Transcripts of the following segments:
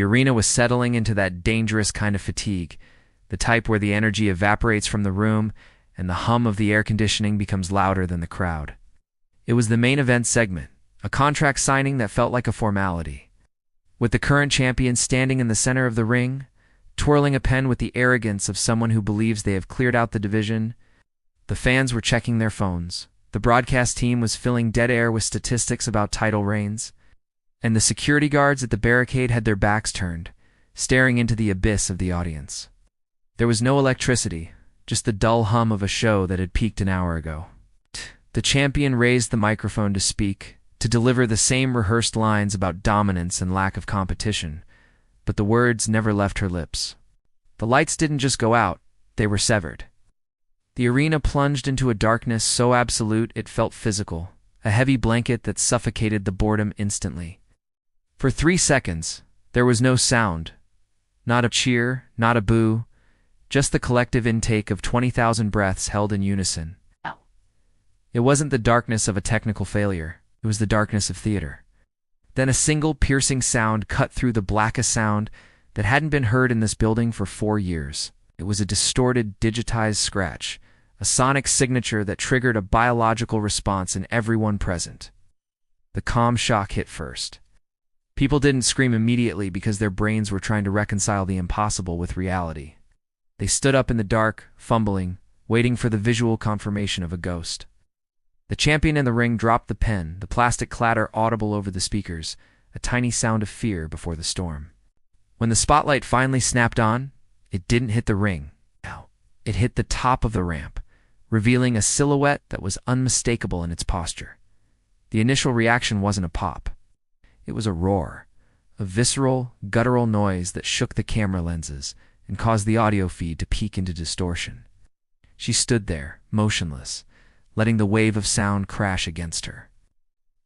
The arena was settling into that dangerous kind of fatigue, the type where the energy evaporates from the room and the hum of the air conditioning becomes louder than the crowd. It was the main event segment, a contract signing that felt like a formality. With the current champion standing in the center of the ring, twirling a pen with the arrogance of someone who believes they have cleared out the division, the fans were checking their phones. The broadcast team was filling dead air with statistics about title reigns, and the security guards at the barricade had their backs turned, staring into the abyss of the audience. There was no electricity, just the dull hum of a show that had peaked an hour ago. The champion raised the microphone to speak, to deliver the same rehearsed lines about dominance and lack of competition, but the words never left her lips. The lights didn't just go out, they were severed. The arena plunged into a darkness so absolute it felt physical, a heavy blanket that suffocated the boredom instantly. For 3 seconds, there was no sound. Not a cheer, not a boo, just the collective intake of 20,000 breaths held in unison. It wasn't the darkness of a technical failure, it was the darkness of theater. Then a single piercing sound cut through the blackest sound that hadn't been heard in this building for 4 years. It was a distorted, digitized scratch, a sonic signature that triggered a biological response in everyone present. The calm shock hit first. People didn't scream immediately because their brains were trying to reconcile the impossible with reality. They stood up in the dark, fumbling, waiting for the visual confirmation of a ghost. The champion in the ring dropped the pen, the plastic clatter audible over the speakers, a tiny sound of fear before the storm. When the spotlight finally snapped on, it didn't hit the ring. No, it hit the top of the ramp, revealing a silhouette that was unmistakable in its posture. The initial reaction wasn't a pop. It was a roar, a visceral, guttural noise that shook the camera lenses and caused the audio feed to peak into distortion. She stood there, motionless, letting the wave of sound crash against her.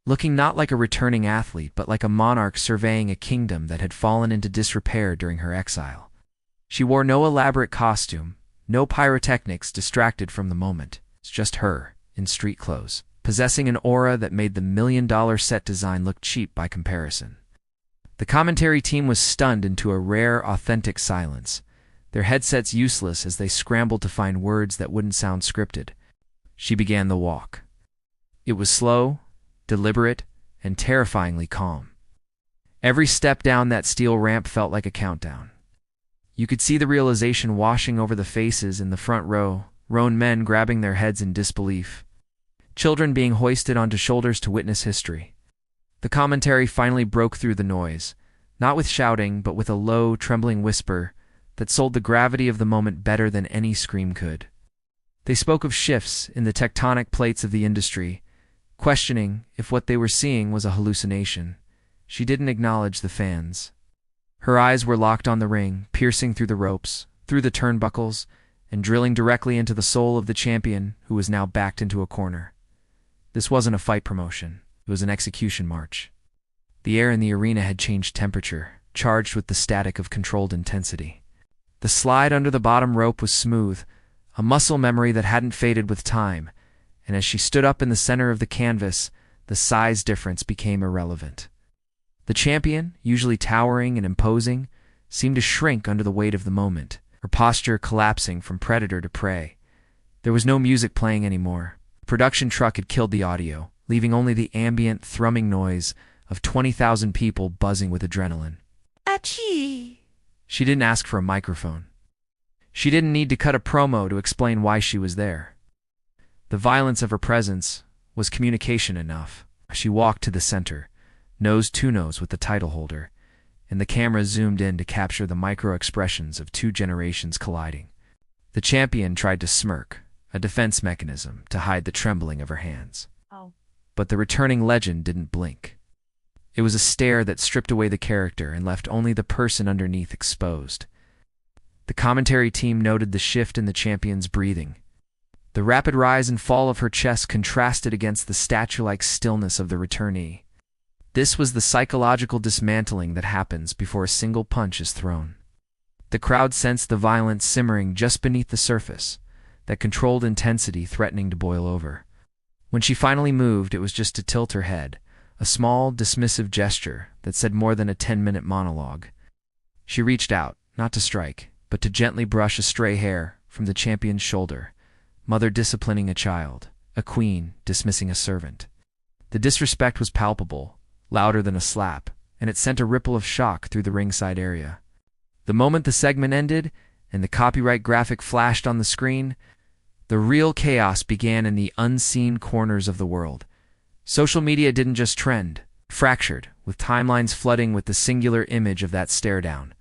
Looking not like a returning athlete, but like a monarch surveying a kingdom that had fallen into disrepair during her exile. She wore no elaborate costume, no pyrotechnics distracted from the moment. It's just her, in street clothes, possessing an aura that made the $1 million set design look cheap by comparison. The commentary team was stunned into a rare, authentic silence, their headsets useless as they scrambled to find words that wouldn't sound scripted. She began the walk. It was slow, deliberate, and terrifyingly calm. Every step down that steel ramp felt like a countdown. You could see the realization washing over the faces in the front row, grown men grabbing their heads in disbelief, children being hoisted onto shoulders to witness history. The commentary finally broke through the noise, not with shouting, but with a low, trembling whisper that sold the gravity of the moment better than any scream could. They spoke of shifts in the tectonic plates of the industry, questioning if what they were seeing was a hallucination. She didn't acknowledge the fans. Her eyes were locked on the ring, piercing through the ropes, through the turnbuckles, and drilling directly into the soul of the champion, who was now backed into a corner. This wasn't a fight promotion. It was an execution march. The air in the arena had changed temperature, charged with the static of controlled intensity. The slide under the bottom rope was smooth, a muscle memory that hadn't faded with time, and as she stood up in the center of the canvas, the size difference became irrelevant. The champion, usually towering and imposing, seemed to shrink under the weight of the moment, her posture collapsing from predator to prey. There was no music playing anymore. The production truck had killed the audio, leaving only the ambient, thrumming noise of 20,000 people buzzing with adrenaline. Achoo! She didn't ask for a microphone. She didn't need to cut a promo to explain why she was there. The violence of her presence was communication enough. She walked to the center, nose to nose with the title holder, and the camera zoomed in to capture the micro-expressions of 2 generations colliding. The champion tried to smirk, a defense mechanism to hide the trembling of her hands. But the returning legend didn't blink. It was a stare that stripped away the character and left only the person underneath exposed. The commentary team noted the shift in the champion's breathing. The rapid rise and fall of her chest contrasted against the statue-like stillness of the returnee. This was the psychological dismantling that happens before a single punch is thrown. The crowd sensed the violence simmering just beneath the surface, that controlled intensity threatening to boil over. When she finally moved, it was just to tilt her head, a small, dismissive gesture that said more than a 10-minute monologue. She reached out, not to strike, but to gently brush a stray hair from the champion's shoulder. Mother disciplining a child, a queen dismissing a servant. The disrespect was palpable, louder than a slap, and it sent a ripple of shock through the ringside area. The moment the segment ended, and the copyright graphic flashed on the screen, the real chaos began in the unseen corners of the world. Social media didn't just trend, fractured, with timelines flooding with the singular image of that stare-down,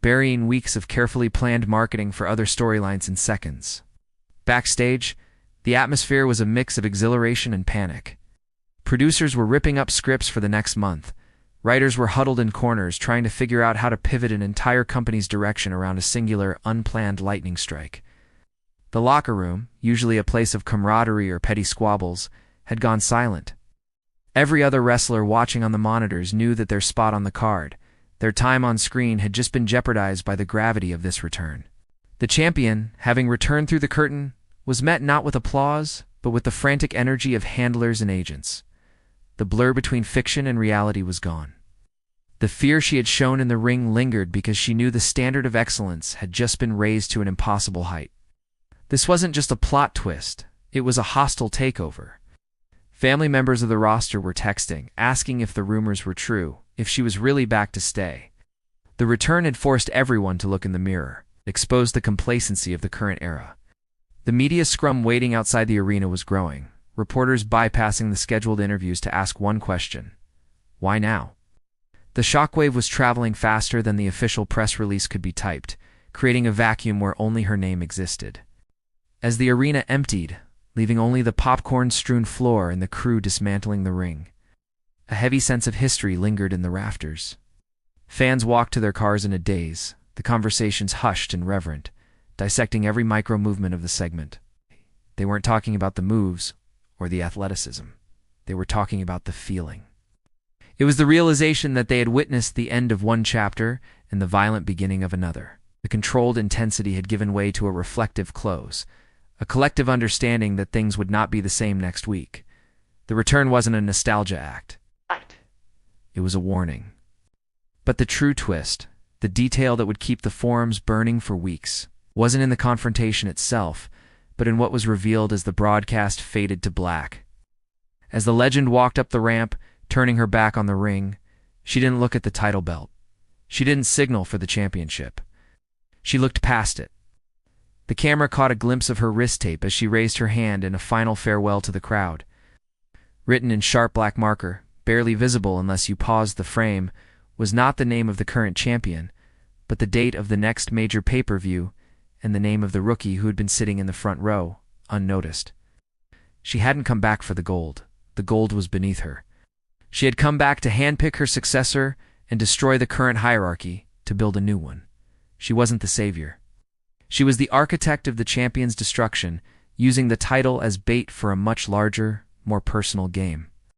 burying weeks of carefully planned marketing for other storylines in seconds. Backstage, the atmosphere was a mix of exhilaration and panic. Producers were ripping up scripts for the next month. Writers were huddled in corners trying to figure out how to pivot an entire company's direction around a singular, unplanned lightning strike. The locker room, usually a place of camaraderie or petty squabbles, had gone silent. Every other wrestler watching on the monitors knew that their spot on the card, their time on screen, had just been jeopardized by the gravity of this return. The champion, having returned through the curtain, was met not with applause, but with the frantic energy of handlers and agents. The blur between fiction and reality was gone. The fear she had shown in the ring lingered because she knew the standard of excellence had just been raised to an impossible height. This wasn't just a plot twist, it was a hostile takeover. Family members of the roster were texting, asking if the rumors were true, if she was really back to stay. The return had forced everyone to look in the mirror, exposed the complacency of the current era. The media scrum waiting outside the arena was growing, reporters bypassing the scheduled interviews to ask one question: why now? The shockwave was traveling faster than the official press release could be typed, creating a vacuum where only her name existed. As the arena emptied, leaving only the popcorn-strewn floor and the crew dismantling the ring, a heavy sense of history lingered in the rafters. Fans walked to their cars in a daze, the conversations hushed and reverent, dissecting every micro-movement of the segment. They weren't talking about the moves or the athleticism. They were talking about the feeling. It was the realization that they had witnessed the end of one chapter and the violent beginning of another. The controlled intensity had given way to a reflective close, a collective understanding that things would not be the same next week. The return wasn't a nostalgia act. It was a warning. But the true twist, the detail that would keep the forums burning for weeks, wasn't in the confrontation itself, but in what was revealed as the broadcast faded to black. As the legend walked up the ramp, turning her back on the ring, she didn't look at the title belt. She didn't signal for the championship. She looked past it. The camera caught a glimpse of her wrist tape as she raised her hand in a final farewell to the crowd. Written in sharp black marker, barely visible unless you paused the frame, was not the name of the current champion, but the date of the next major pay-per-view and the name of the rookie who had been sitting in the front row, unnoticed. She hadn't come back for the gold. The gold was beneath her. She had come back to handpick her successor and destroy the current hierarchy to build a new one. She wasn't the savior. She was the architect of the champion's destruction, using the title as bait for a much larger, more personal game.